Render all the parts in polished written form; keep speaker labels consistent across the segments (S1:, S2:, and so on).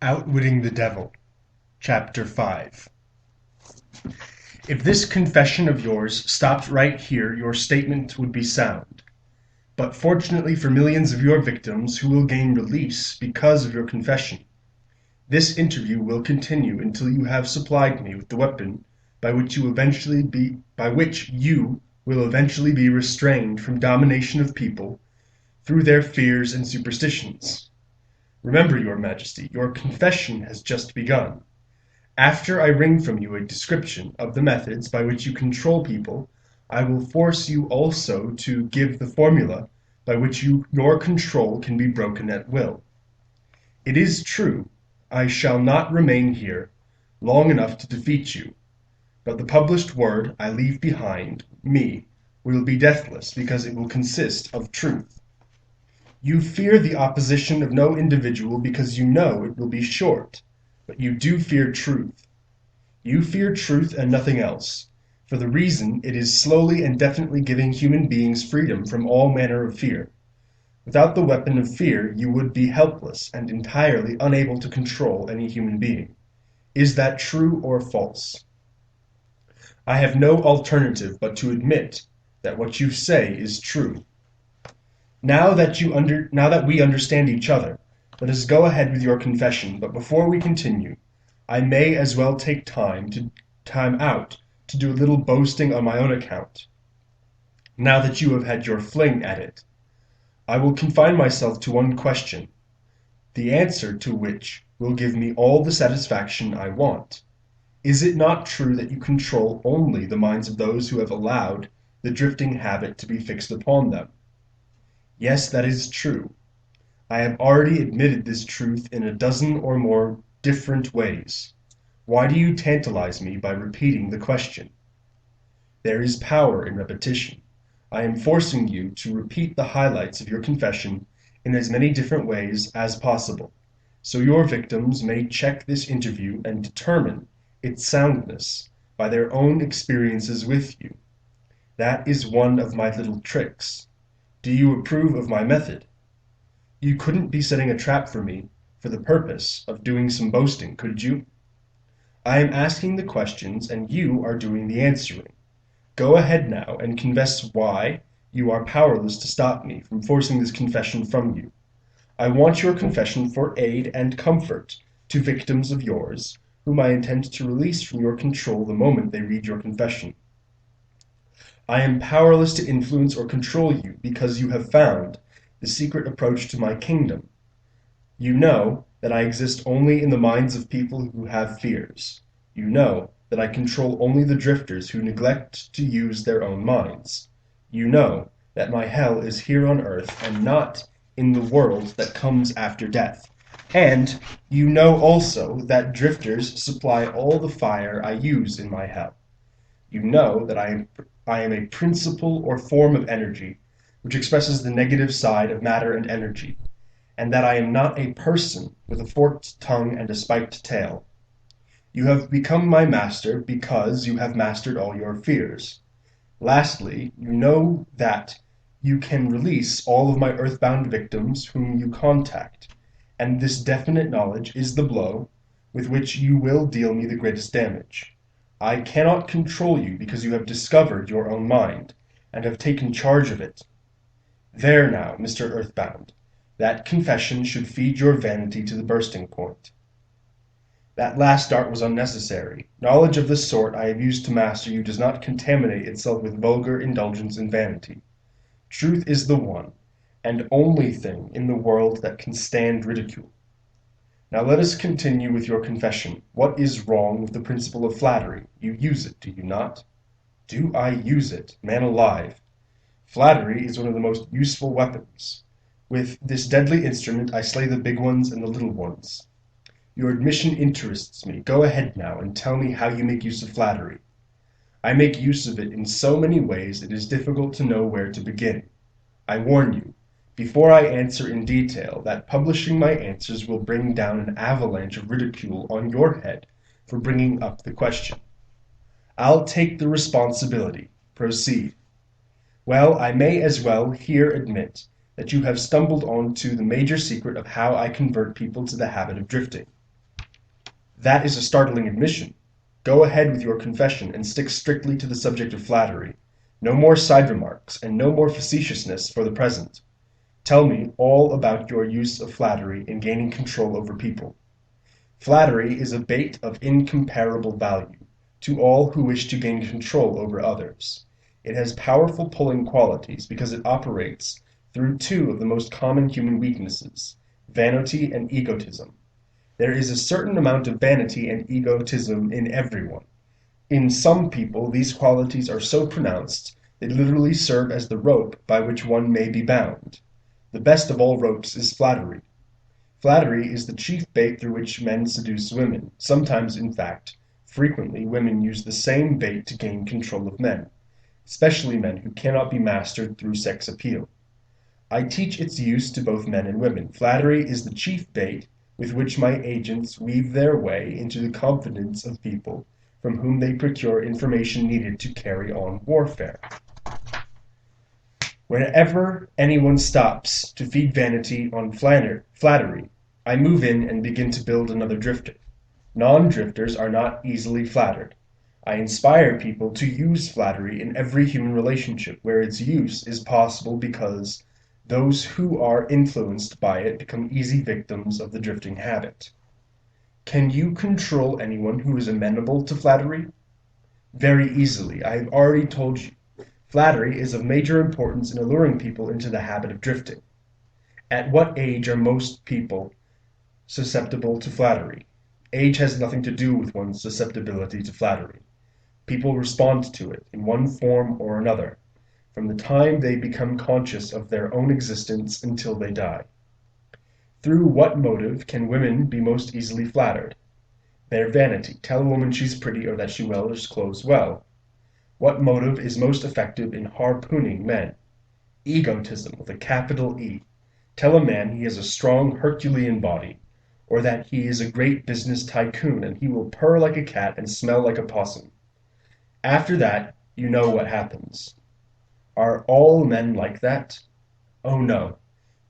S1: Outwitting the Devil, Chapter 5. If this confession of yours stopped right here, your statement would be sound. But fortunately for millions of your victims who will gain release because of your confession, this interview will continue until you have supplied me with the weapon by which you will eventually be restrained from domination of people through their fears and superstitions. Remember, Your Majesty, your confession has just begun. After I wring from you a description of the methods by which you control people, I will force you also to give the formula by which your control can be broken at will. It is true, I shall not remain here long enough to defeat you, but the published word I leave behind me will be deathless because it will consist of truth. You fear the opposition of no individual because you know it will be short, but you do fear truth. You fear truth and nothing else, for the reason it is slowly and definitely giving human beings freedom from all manner of fear. Without the weapon of fear you would be helpless and entirely unable to control any human being. Is that true or false? I have no alternative but to admit that what you say is true. Now that we understand each other, let us go ahead with your confession, but before we continue, I may as well take time out to do a little boasting on my own account. Now that you have had your fling at it, I will confine myself to one question, the answer to which will give me all the satisfaction I want. Is it not true that you control only the minds of those who have allowed the drifting habit to be fixed upon them? Yes, that is true. I have already admitted this truth in a dozen or more different ways. Why do you tantalize me by repeating the question? There is power in repetition. I am forcing you to repeat the highlights of your confession in as many different ways as possible, so your victims may check this interview and determine its soundness by their own experiences with you. That is one of my little tricks. Do you approve of my method? You couldn't be setting a trap for me for the purpose of doing some boasting, could you? I am asking the questions and you are doing the answering. Go ahead now and confess why you are powerless to stop me from forcing this confession from you. I want your confession for aid and comfort to victims of yours, whom I intend to release from your control the moment they read your confession. I am powerless to influence or control you because you have found the secret approach to my kingdom. You know that I exist only in the minds of people who have fears. You know that I control only the drifters who neglect to use their own minds. You know that my hell is here on earth and not in the world that comes after death. And you know also that drifters supply all the fire I use in my hell. You know that I am a principle or form of energy which expresses the negative side of matter and energy, and that I am not a person with a forked tongue and a spiked tail. You have become my master because you have mastered all your fears. Lastly, you know that you can release all of my earthbound victims whom you contact, and this definite knowledge is the blow with which you will deal me the greatest damage. I cannot control you because you have discovered your own mind, and have taken charge of it. There now, Mr. Earthbound, that confession should feed your vanity to the bursting point. That last dart was unnecessary. Knowledge of this sort I have used to master you does not contaminate itself with vulgar indulgence and vanity. Truth is the one and only thing in the world that can stand ridicule. Now let us continue with your confession. What is wrong with the principle of flattery? You use it, do you not? Do I use it? Man alive! Flattery is one of the most useful weapons. With this deadly instrument I slay the big ones and the little ones. Your admission interests me. Go ahead now and tell me how you make use of flattery. I make use of it in so many ways it is difficult to know where to begin. I warn you, before I answer in detail, that publishing my answers will bring down an avalanche of ridicule on your head for bringing up the question. I'll take the responsibility. Proceed. Well, I may as well here admit that you have stumbled on to the major secret of how I convert people to the habit of drifting. That is a startling admission. Go ahead with your confession and stick strictly to the subject of flattery. No more side remarks, and no more facetiousness for the present. Tell me all about your use of flattery in gaining control over people. Flattery is a bait of incomparable value to all who wish to gain control over others. It has powerful pulling qualities because it operates through two of the most common human weaknesses, vanity and egotism. There is a certain amount of vanity and egotism in everyone. In some people these qualities are so pronounced they literally serve as the rope by which one may be bound. The best of all ropes is flattery. Flattery is the chief bait through which men seduce women. Sometimes, in fact, frequently women use the same bait to gain control of men, especially men who cannot be mastered through sex appeal. I teach its use to both men and women. Flattery is the chief bait with which my agents weave their way into the confidence of people from whom they procure information needed to carry on warfare. Whenever anyone stops to feed vanity on flattery, I move in and begin to build another drifter. Non-drifters are not easily flattered. I inspire people to use flattery in every human relationship where its use is possible because those who are influenced by it become easy victims of the drifting habit. Can you control anyone who is amenable to flattery? Very easily. I have already told you. Flattery is of major importance in alluring people into the habit of drifting. At what age are most people susceptible to flattery? Age has nothing to do with one's susceptibility to flattery. People respond to it in one form or another, from the time they become conscious of their own existence until they die. Through what motive can women be most easily flattered? Their vanity. Tell a woman she's pretty or that she wears clothes well. What motive is most effective in harpooning men? Egotism with a capital E. Tell a man he has a strong Herculean body, or that he is a great business tycoon and he will purr like a cat and smell like a possum. After that, you know what happens. Are all men like that? Oh no.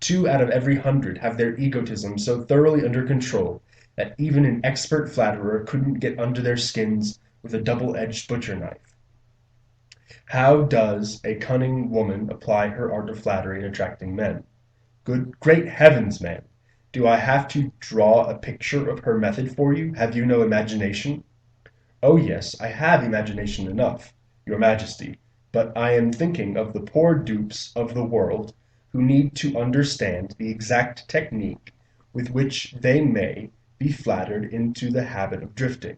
S1: 2 out of every 100 have their egotism so thoroughly under control that even an expert flatterer couldn't get under their skins with a double-edged butcher knife. How does a cunning woman apply her art of flattery in attracting men? Great heavens, man! Do I have to draw a picture of her method for you? Have you no imagination? Oh yes, I have imagination enough, your Majesty, but I am thinking of the poor dupes of the world who need to understand the exact technique with which they may be flattered into the habit of drifting.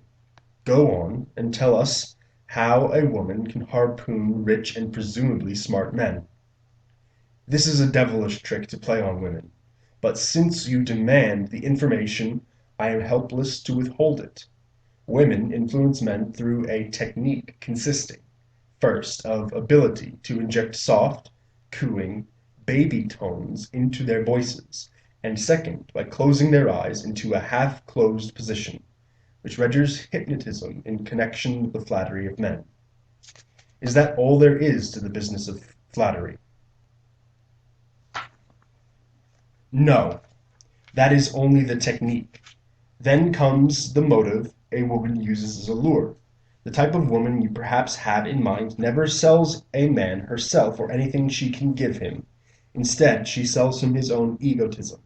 S1: Go on and tell us how a woman can harpoon rich and presumably smart men. This is a devilish trick to play on women, but since you demand the information, I am helpless to withhold it. Women influence men through a technique consisting, first, of ability to inject soft, cooing, baby tones into their voices, and second, by closing their eyes into a half-closed position, which renders hypnotism in connection with the flattery of men. Is that all there is to the business of flattery? No, that is only the technique. Then comes the motive a woman uses as a lure. The type of woman you perhaps have in mind never sells a man herself or anything she can give him. Instead, she sells him his own egotism.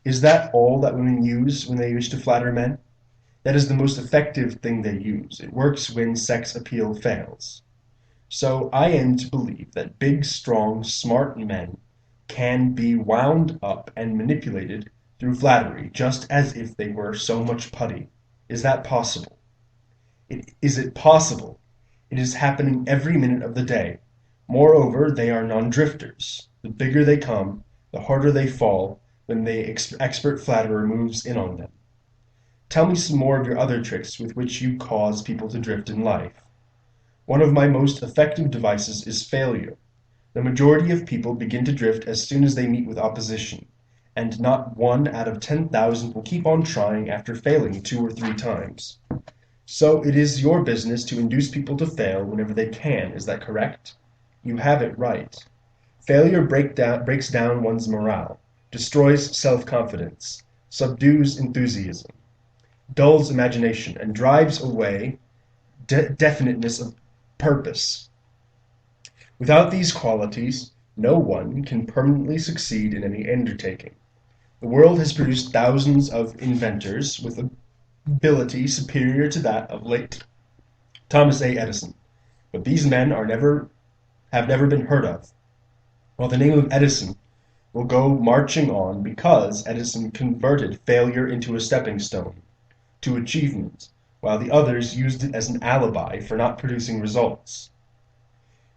S1: Is that all that women use when they wish to flatter men? That is the most effective thing they use. It works when sex appeal fails. So I am to believe that big, strong, smart men can be wound up and manipulated through flattery, just as if they were so much putty. Is that possible? Is it possible? It is happening every minute of the day. Moreover, they are non-drifters. The bigger they come, the harder they fall when the expert flatterer moves in on them. Tell me some more of your other tricks with which you cause people to drift in life. One of my most effective devices is failure. The majority of people begin to drift as soon as they meet with opposition, and not 1 out of 10,000 will keep on trying after failing 2 or 3 times. So it is your business to induce people to fail whenever they can, is that correct? You have it right. Failure breaks down one's morale, destroys self-confidence, subdues enthusiasm. dulls imagination, and drives away definiteness of purpose. Without these qualities, no one can permanently succeed in any undertaking. The world has produced thousands of inventors with ability superior to that of late Thomas A. Edison, but these men have never been heard of, while the name of Edison will go marching on because Edison converted failure into a stepping stone to achievement, while the others used it as an alibi for not producing results.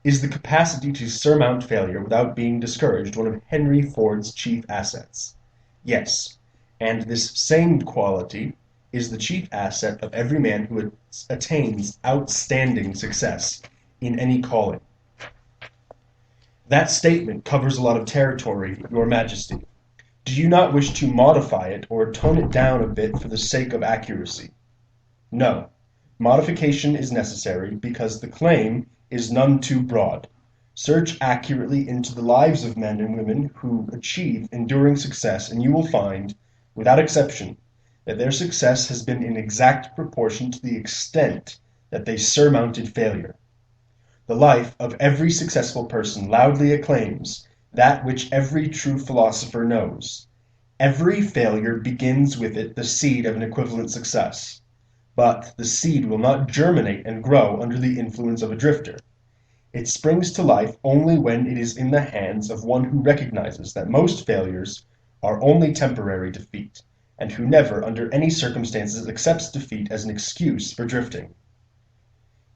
S1: Is the capacity to surmount failure without being discouraged one of Henry Ford's chief assets? Yes, and this same quality is the chief asset of every man who attains outstanding success in any calling. That statement covers a lot of territory, Your Majesty. Do you not wish to modify it or tone it down a bit for the sake of accuracy? No. Modification is necessary because the claim is none too broad. Search accurately into the lives of men and women who achieve enduring success, and you will find, without exception, that their success has been in exact proportion to the extent that they surmounted failure. The life of every successful person loudly acclaims that which every true philosopher knows. Every failure begins with it the seed of an equivalent success. But the seed will not germinate and grow under the influence of a drifter. It springs to life only when it is in the hands of one who recognizes that most failures are only temporary defeat, and who never, under any circumstances, accepts defeat as an excuse for drifting.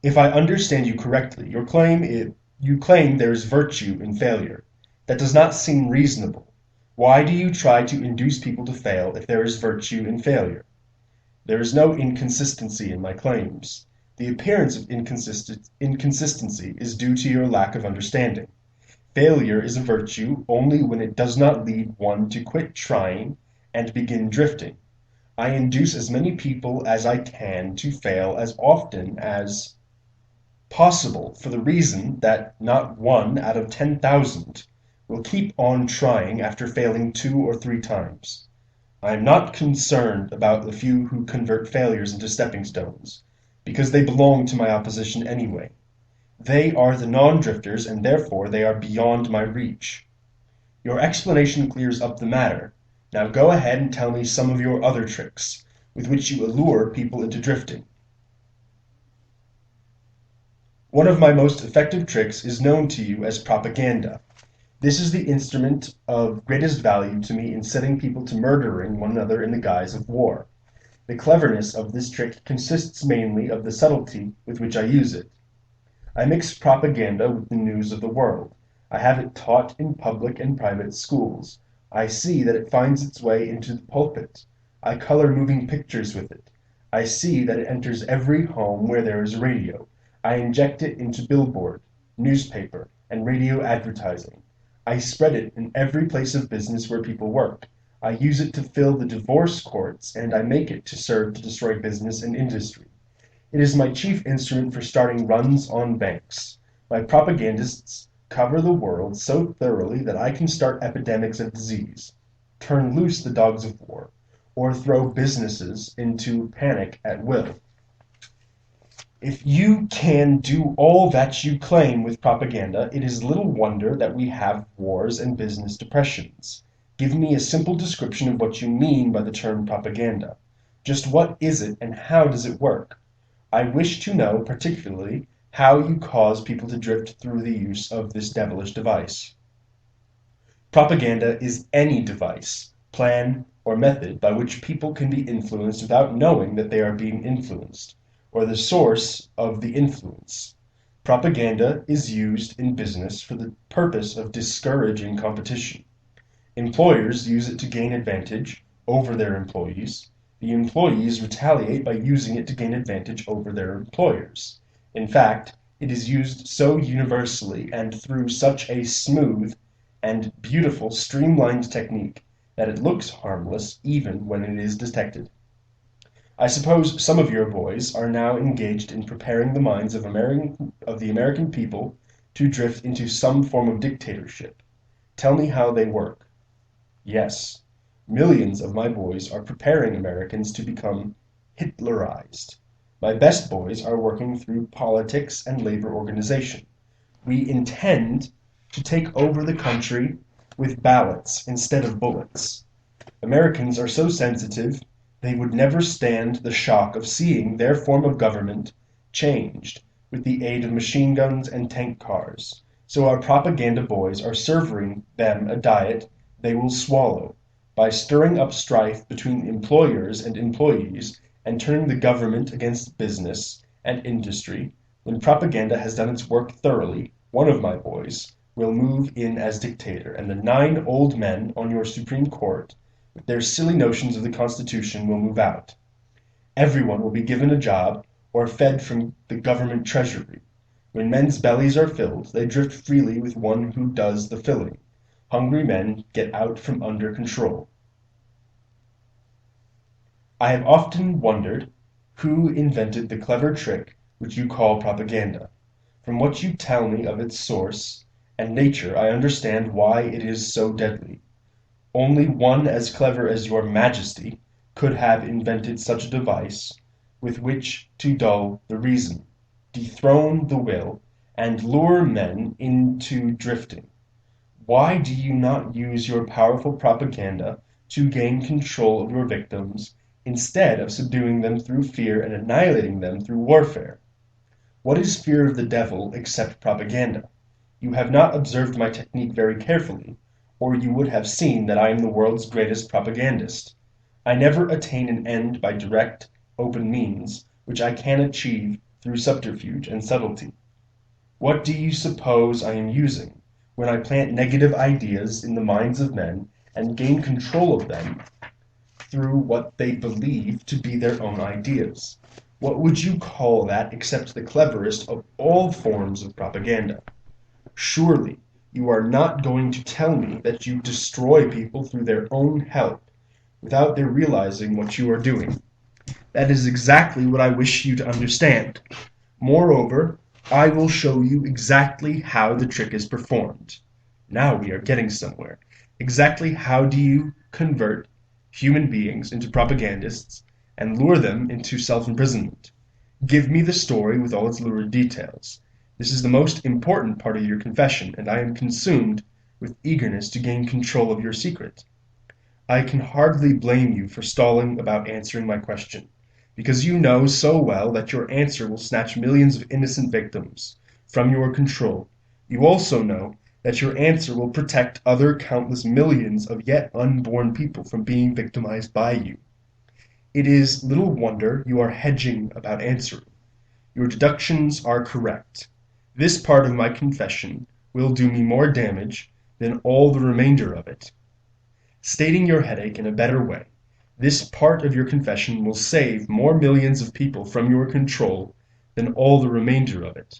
S1: If I understand you correctly, you claim there is virtue in failure. That does not seem reasonable. Why do you try to induce people to fail if there is virtue in failure? There is no inconsistency in my claims. The appearance of inconsistency is due to your lack of understanding. Failure is a virtue only when it does not lead one to quit trying and begin drifting. I induce as many people as I can to fail as often as possible for the reason that not one out of 10,000 will keep on trying after failing 2 or 3 times. I am not concerned about the few who convert failures into stepping stones, because they belong to my opposition anyway. They are the non-drifters, and therefore they are beyond my reach. Your explanation clears up the matter. Now go ahead and tell me some of your other tricks, with which you allure people into drifting. One of my most effective tricks is known to you as propaganda. This is the instrument of greatest value to me in setting people to murdering one another in the guise of war. The cleverness of this trick consists mainly of the subtlety with which I use it. I mix propaganda with the news of the world. I have it taught in public and private schools. I see that it finds its way into the pulpit. I color moving pictures with it. I see that it enters every home where there is a radio. I inject it into billboard, newspaper, and radio advertising. I spread it in every place of business where people work. I use it to fill the divorce courts, and I make it to serve to destroy business and industry. It is my chief instrument for starting runs on banks. My propagandists cover the world so thoroughly that I can start epidemics of disease, turn loose the dogs of war, or throw businesses into panic at will. If you can do all that you claim with propaganda, it is little wonder that we have wars and business depressions. Give me a simple description of what you mean by the term propaganda. Just what is it and how does it work? I wish to know particularly how you cause people to drift through the use of this devilish device. Propaganda is any device, plan, or method by which people can be influenced without knowing that they are being influenced, or the source of the influence. Propaganda is used in business for the purpose of discouraging competition. Employers use it to gain advantage over their employees. The employees retaliate by using it to gain advantage over their employers. In fact, it is used so universally and through such a smooth and beautiful streamlined technique that it looks harmless even when it is detected. I suppose some of your boys are now engaged in preparing the minds of the American people to drift into some form of dictatorship. Tell me how they work. Yes, millions of my boys are preparing Americans to become Hitlerized. My best boys are working through politics and labor organization. We intend to take over the country with ballots instead of bullets. Americans are so sensitive they would never stand the shock of seeing their form of government changed with the aid of machine guns and tank cars. So our propaganda boys are serving them a diet they will swallow by stirring up strife between employers and employees and turning the government against business and industry. When propaganda has done its work thoroughly, one of my boys will move in as dictator, and the 9 old men on your Supreme Court, with their silly notions of the Constitution, will move out. Everyone will be given a job or fed from the government treasury. When men's bellies are filled, they drift freely with one who does the filling. Hungry men get out from under control. I have often wondered who invented the clever trick which you call propaganda. From what you tell me of its source and nature I understand why it is so deadly. Only one as clever as your Majesty could have invented such a device with which to dull the reason, dethrone the will, and lure men into drifting. Why do you not use your powerful propaganda to gain control of your victims instead of subduing them through fear and annihilating them through warfare? What is fear of the devil except propaganda? You have not observed my technique very carefully, or you would have seen that I am the world's greatest propagandist. I never attain an end by direct, open means, which I can achieve through subterfuge and subtlety. What do you suppose I am using when I plant negative ideas in the minds of men and gain control of them through what they believe to be their own ideas? What would you call that except the cleverest of all forms of propaganda? Surely you are not going to tell me that you destroy people through their own help, without their realizing what you are doing. That is exactly what I wish you to understand. Moreover, I will show you exactly how the trick is performed. Now we are getting somewhere. Exactly how do you convert human beings into propagandists and lure them into self-imprisonment? Give me the story with all its lurid details. This is the most important part of your confession, and I am consumed with eagerness to gain control of your secret. I can hardly blame you for stalling about answering my question, because you know so well that your answer will snatch millions of innocent victims from your control. You also know that your answer will protect other countless millions of yet unborn people from being victimized by you. It is little wonder you are hedging about answering. Your deductions are correct. This part of my confession will do me more damage than all the remainder of it. Stating your headache in a better way, this part of your confession will save more millions of people from your control than all the remainder of it.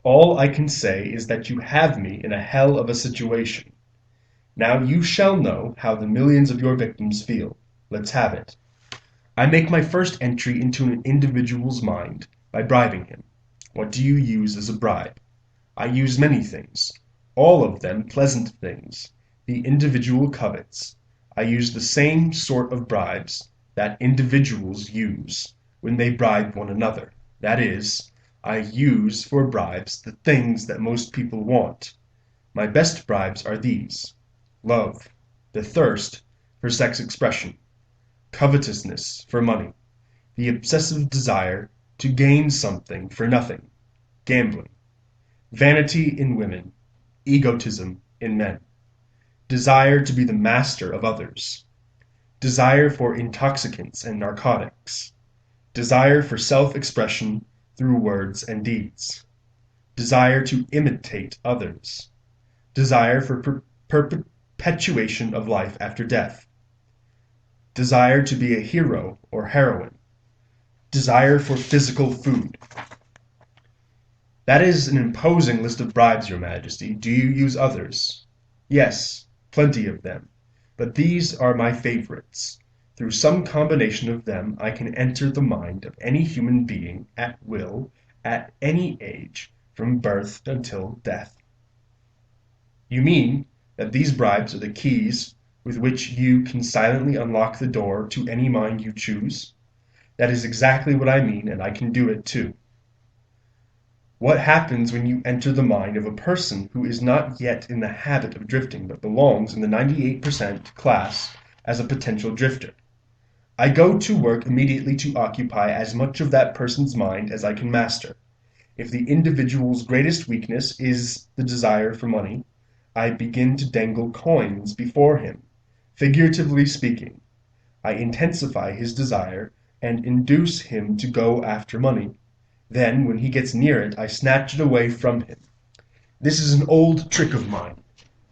S1: All I can say is that you have me in a hell of a situation. Now you shall know how the millions of your victims feel. Let's have it. I make my first entry into an individual's mind by bribing him. What do you use as a bribe? I use many things, all of them pleasant things. The individual covets. I use the same sort of bribes that individuals use when they bribe one another. That is, I use for bribes the things that most people want. My best bribes are these: love, the thirst for sex expression, covetousness for money, the obsessive desire to gain something for nothing, gambling, vanity in women, egotism in men, desire to be the master of others, desire for intoxicants and narcotics, desire for self-expression through words and deeds, desire to imitate others, desire for perpetuation of life after death, desire to be a hero or heroine, desire for physical food. That is an imposing list of bribes, Your Majesty. Do you use others? Yes, plenty of them. But these are my favorites. Through some combination of them I can enter the mind of any human being at will, at any age, from birth until death. You mean that these bribes are the keys with which you can silently unlock the door to any mind you choose? That is exactly what I mean, and I can do it too. What happens when you enter the mind of a person who is not yet in the habit of drifting but belongs in the 98% class as a potential drifter? I go to work immediately to occupy as much of that person's mind as I can master. If the individual's greatest weakness is the desire for money, I begin to dangle coins before him. Figuratively speaking, I intensify his desire and induce him to go after money. Then, when he gets near it, I snatch it away from him. This is an old trick of mine.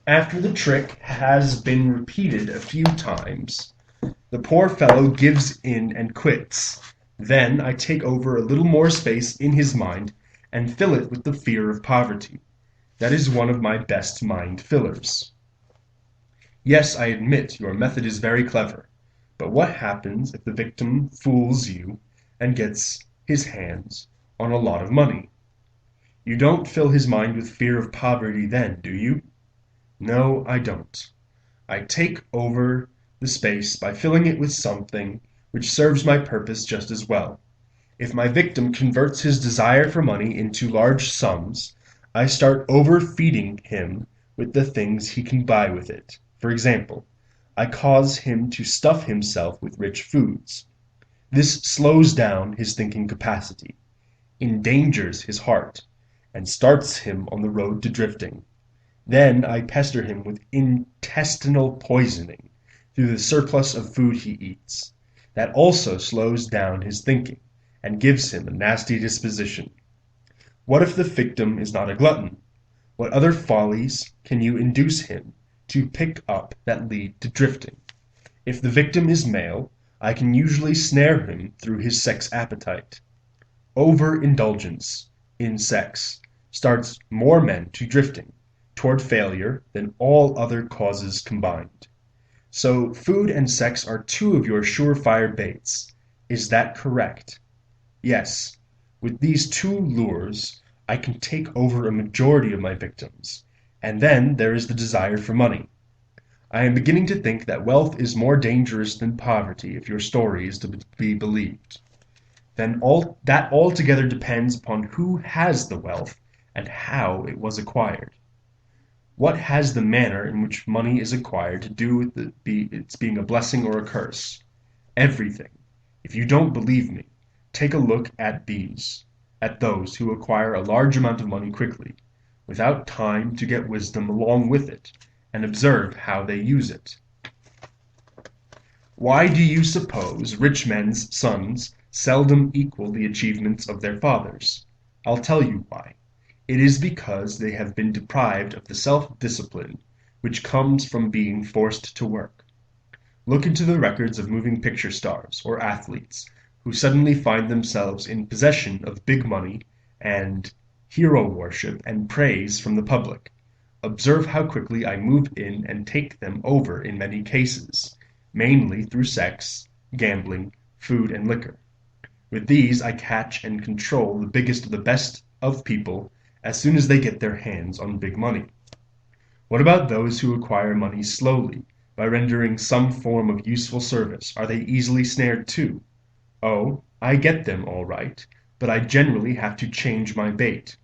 S1: After the trick has been repeated a few times, the poor fellow gives in and quits. Then I take over a little more space in his mind and fill it with the fear of poverty. That is one of my best mind fillers. Yes, I admit your method is very clever, but what happens if the victim fools you and gets his hands on a lot of money? You don't fill his mind with fear of poverty then, do you? No, I don't. I take over the space by filling it with something which serves my purpose just as well. If my victim converts his desire for money into large sums, I start overfeeding him with the things he can buy with it. For example, I cause him to stuff himself with rich foods. This slows down his thinking capacity, endangers his heart, and starts him on the road to drifting. Then I pester him with intestinal poisoning through the surplus of food he eats. That also slows down his thinking and gives him a nasty disposition. What if the victim is not a glutton? What other follies can you induce him to pick up that lead to drifting? If the victim is male, I can usually snare him through his sex appetite. Overindulgence in sex starts more men to drifting toward failure than all other causes combined. So food and sex are two of your surefire baits. Is that correct? Yes. With these two lures, I can take over a majority of my victims. And then there is the desire for money. I am beginning to think that wealth is more dangerous than poverty if your story is to be believed. Then all that altogether depends upon who has the wealth and how it was acquired. What has the manner in which money is acquired to do with its being a blessing or a curse? Everything. If you don't believe me, take a look at those who acquire a large amount of money quickly, without time to get wisdom along with it, and observe how they use it. Why do you suppose rich men's sons seldom equal the achievements of their fathers? I'll tell you why. It is because they have been deprived of the self-discipline which comes from being forced to work. Look into the records of moving picture stars or athletes who suddenly find themselves in possession of big money and hero worship and praise from the public. Observe how quickly I move in and take them over in many cases, mainly through sex, gambling, food and liquor. With these I catch and control the biggest of the best of people as soon as they get their hands on big money. What about those who acquire money slowly, by rendering some form of useful service? Are they easily snared too? Oh, I get them all right, but I generally have to change my bait.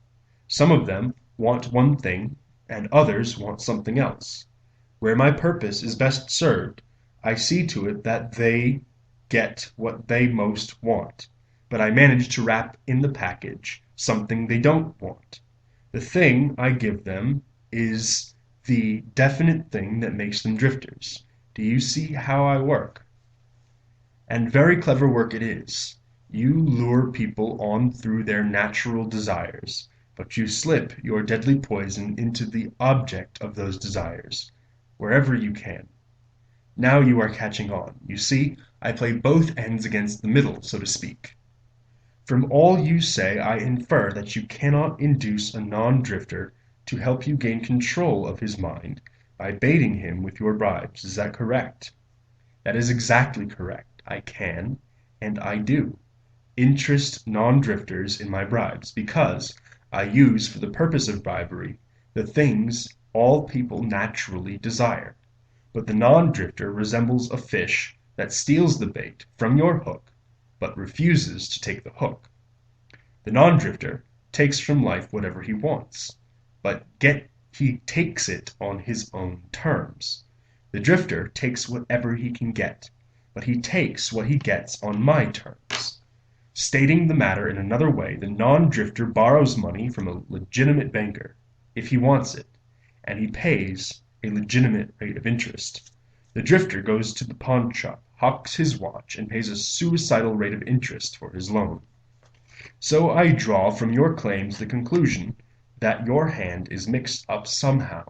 S1: Some of them want one thing, and others want something else. Where my purpose is best served, I see to it that they get what they most want, but I manage to wrap in the package something they don't want. The thing I give them is the definite thing that makes them drifters. Do you see how I work? And very clever work it is. You lure people on through their natural desires, but you slip your deadly poison into the object of those desires, wherever you can. Now you are catching on. You see, I play both ends against the middle, so to speak. From all you say I infer that you cannot induce a non-drifter to help you gain control of his mind by baiting him with your bribes. Is that correct? That is exactly correct. I can, and I do, interest non-drifters in my bribes, because I use for the purpose of bribery the things all people naturally desire. But the non-drifter resembles a fish that steals the bait from your hook but refuses to take the hook. The non-drifter takes from life whatever he wants, but he takes it on his own terms. The drifter takes whatever he can get, but he takes what he gets on my terms. Stating the matter in another way, the non-drifter borrows money from a legitimate banker, if he wants it, and he pays a legitimate rate of interest. The drifter goes to the pawnshop, hawks his watch, and pays a suicidal rate of interest for his loan. So I draw from your claims the conclusion that your hand is mixed up somehow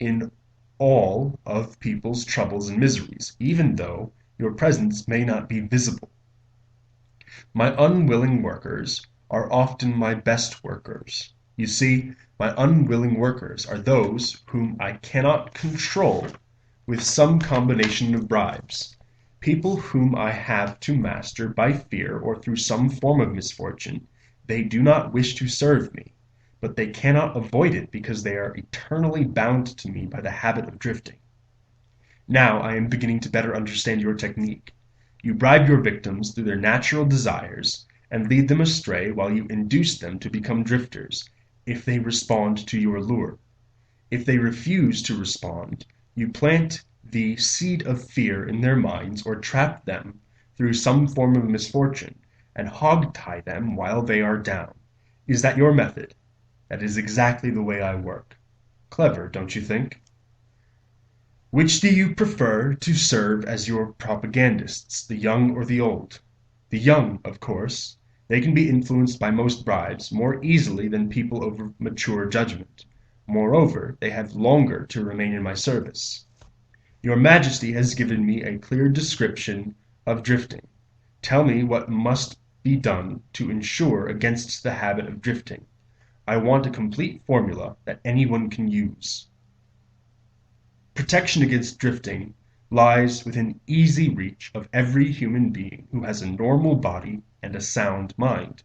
S1: in all of people's troubles and miseries, even though your presence may not be visible. My unwilling workers are often my best workers. You see, my unwilling workers are those whom I cannot control with some combination of bribes, people whom I have to master by fear or through some form of misfortune. They do not wish to serve me, but they cannot avoid it because they are eternally bound to me by the habit of drifting. Now I am beginning to better understand your technique. You bribe your victims through their natural desires and lead them astray while you induce them to become drifters if they respond to your lure. If they refuse to respond, you plant the seed of fear in their minds or trap them through some form of misfortune and hog-tie them while they are down. Is that your method? That is exactly the way I work. Clever, don't you think? Which do you prefer to serve as your propagandists, the young or the old? The young, of course. They can be influenced by most bribes more easily than people of mature judgment. Moreover, they have longer to remain in my service. Your Majesty has given me a clear description of drifting. Tell me what must be done to insure against the habit of drifting. I want a complete formula that anyone can use. Protection against drifting lies within easy reach of every human being who has a normal body and a sound mind.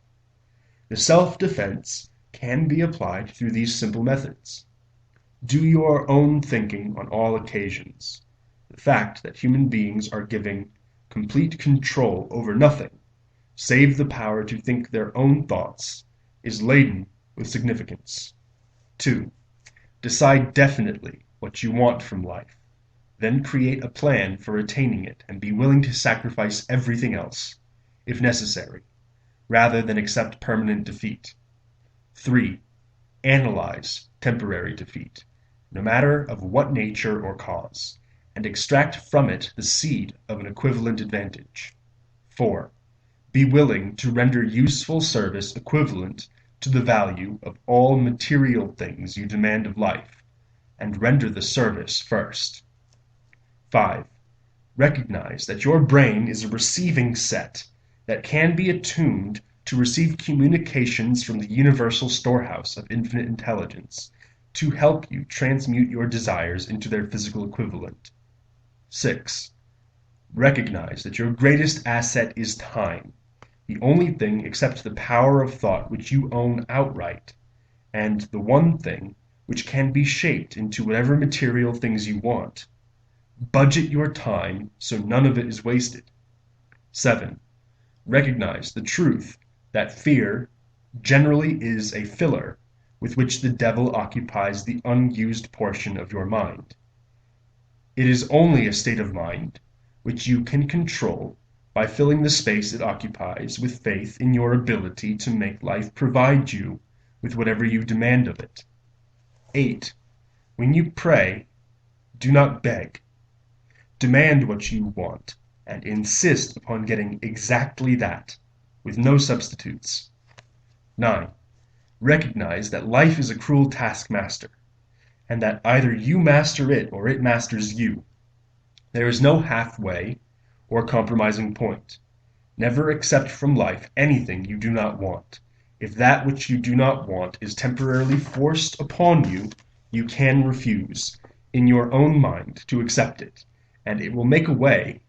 S1: The self-defense can be applied through these simple methods. Do your own thinking on all occasions. The fact that human beings are given complete control over nothing, save the power to think their own thoughts, is laden with significance. 2. Decide definitely what you want from life. Then create a plan for attaining it and be willing to sacrifice everything else, if necessary, rather than accept permanent defeat. 3. Analyze temporary defeat, no matter of what nature or cause, and extract from it the seed of an equivalent advantage. 4. Be willing to render useful service equivalent to the value of all material things you demand of life, and render the service first. 5. Recognize that your brain is a receiving set that can be attuned to receive communications from the universal storehouse of infinite intelligence to help you transmute your desires into their physical equivalent. 6. Recognize that your greatest asset is time, the only thing except the power of thought which you own outright, and the one thing which can be shaped into whatever material things you want. Budget your time so none of it is wasted. 7. Recognize the truth that fear generally is a filler with which the devil occupies the unused portion of your mind. It is only a state of mind which you can control by filling the space it occupies with faith in your ability to make life provide you with whatever you demand of it. 8. When you pray, do not beg. Demand what you want, and insist upon getting exactly that, with no substitutes. 9. Recognize that life is a cruel taskmaster, and that either you master it or it masters you. There is no halfway or compromising point. Never accept from life anything you do not want. If that which you do not want is temporarily forced upon you, you can refuse, in your own mind, to accept it, and it will make a way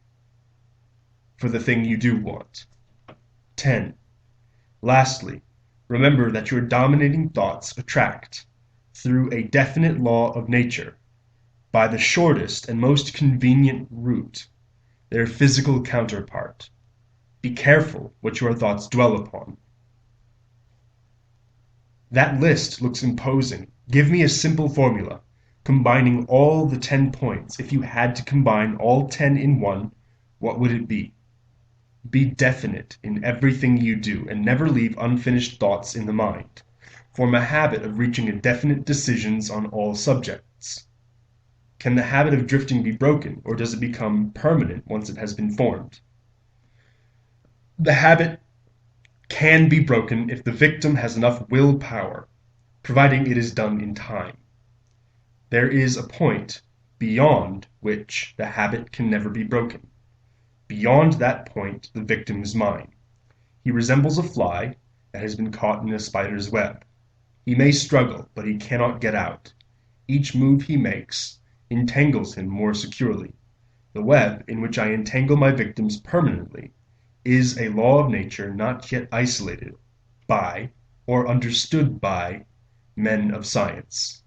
S1: for the thing you do want. 10. Lastly, remember that your dominating thoughts attract, through a definite law of nature, by the shortest and most convenient route, their physical counterpart. Be careful what your thoughts dwell upon. That list looks imposing. Give me a simple formula, combining all the 10 points. If you had to combine all 10 in one, what would it be? Be definite in everything you do, and never leave unfinished thoughts in the mind. Form a habit of reaching definite decisions on all subjects. Can the habit of drifting be broken, or does it become permanent once it has been formed? The habit can be broken if the victim has enough willpower, providing it is done in time. There is a point beyond which the habit can never be broken. Beyond that point, the victim is mine. He resembles a fly that has been caught in a spider's web. He may struggle, but he cannot get out. Each move he makes entangles him more securely. The web in which I entangle my victims permanently is a law of nature not yet isolated by or understood by men of science.